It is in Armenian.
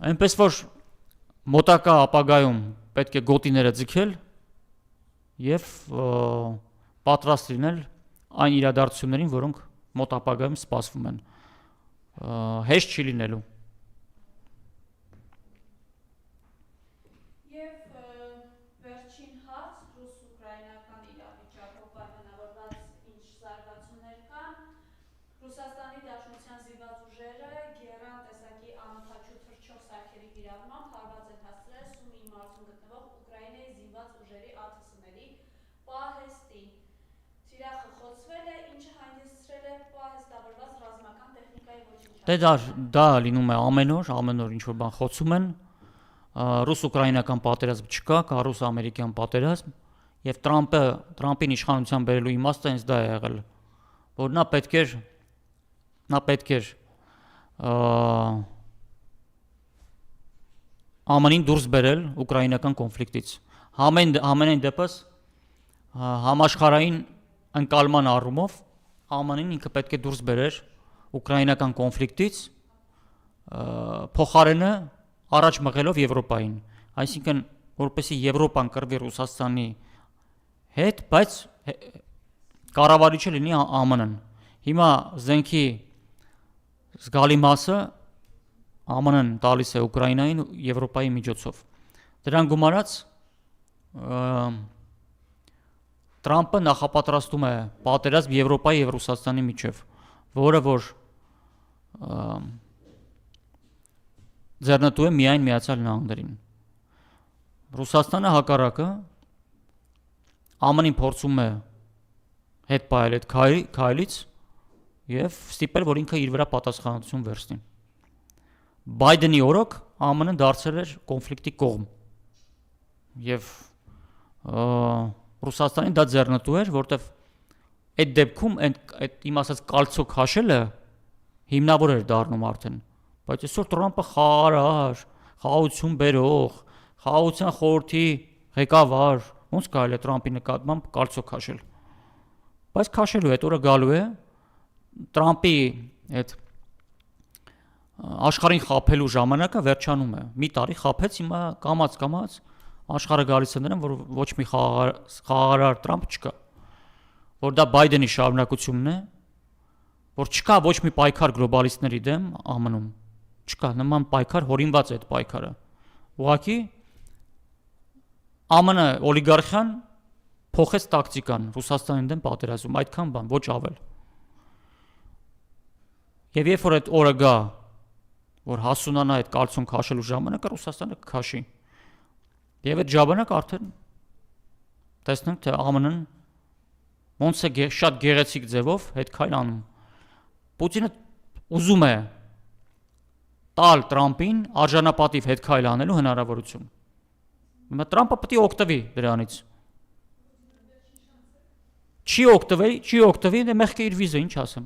Այնպես որ մոտակա ապագայում պետք է գոտիները ձգել եւ պատրաստ լինել այն իրադարձություններին, որոնք մոտ ապագայում սպասվում են։ Հեշտ չի լինելու։ Եվ վերջին հարց ռուս-ուկրաինական իրավիճակով պայմանավորված ինչ զարգացումներ կան։ Ռուսաստանի Դաշնության զինված ուժերը գերան տեսակի անօդաչու թռչող սարքերի վիրավորմամբ հարված են հասցրել Սումիի մարզում գտնվող Ուկրաինայի զինված ուժերի ԱԹՍ-ների պահեստին։ Թիրախը խոցվել է, ինչը հանգեցրել է պահեստավորված ռազմական տեխնիկայի ոչնչացման։ Դա լինում է ամեն օր ինչ որ բան խոցում են։ Ռուս-ուկրաինական պատերազմ չկա, կա ռուս-ամերիկյան պատերազմ, եւ Տրամպին իշխանության բերելու իմաստը հենց դա է եղել, որ նա պետք էր ԱՄՆ-ին դուրս բերել ուկրաինական կոնֆլիկտից։ Համենայն դեպս համաշխարհային ընկալման առումով ԱՄՆ-ին ինքը պետք է դուրս բերեր ուկրաինական կոնֆլիկտից, փոխարենը առաջ մղելով Եվրոպային, այսինքն որպեսզի Եվրոպան կռվի Ռուսաստանի հետ, բայց կառավարիչը լինի ԱՄՆ-ն։ Հիմա զենքի զգալի մասը ԱՄՆ-ն տալիս է Ուկրաինային Եվրոպայի միջոցով։ Դրան գումարած Տրամպը նախապատրաստում է պատերազմ Եվրոպայի եւ Ռուսաստանի միջև, որը որ ձեռնտու է միայն Միացյալ Նահանգներին։ Ռուսաստանը հակառակը ԱՄՆ-ին փորձում է հետ պահել այդ քայլից եւ ստիպել, որ ինքը իր վրա պատասխանատվություն վերցնի։ Բայդենի օրոք ԱՄՆ-ն դարձել էր կոնֆլիկտի կողմ եւ Ռուսաստանին դա ձեռնտու էր, որտեվ այդ դեպքում այդ իմ ասած կալցո քաշելը հիմնավոր էր դառնում արդեն, բայց այսօր Տրամպը խաղարար, խաղաղություն բերող, խաղաղության խորհրդի ղեկավար, ոնց կարելի է Տրամպի նկատմամբ կալցո քաշել։ Բայց քաշելու այդ օրը գալու է, Տրամպի այդ աշխարհին խաբելու ժամանակը վերջանում է։ Մի տարի խաբեց, հիմա կամաց աշխարհը գալիս է նրան, որ ոչ մի խաղարար Տրամփ չկա, որ դա Բայդենի շարունակությունն է, որ չկա ոչ մի պայքար գլոբալիստների դեմ ԱՄՆ-ում, չկա նման պայքար, հորինված է այդ պայքարը։ Ուղղակի ԱՄՆ օլիգարխիան փոխեց տակտիկան Ռուսաստանի դեմ պատերազմում, այդքան բան, ոչ ավել։ Եվ երբ որ այդ օրը գա, որ հասունանա այդ կալցոն քաշելու ժամանակը, Ռուսաստանը կքաշի։ Եվ այդ ժամանակ արդեն տեսնենք, թե ԱՄՆ-ն ոնց է շատ գեղեցիկ ձևով այդ քայլ անում։ Պուտինը ուզում է տալ Տրամպին արժանապատիվ հետ քայլ անելու հնարավորություն։ Հիմա Տրամպը պետք է օգտվի դրանից։ Չի օգտվի, դե մեղքը իր վիզը, ինչ ասեմ։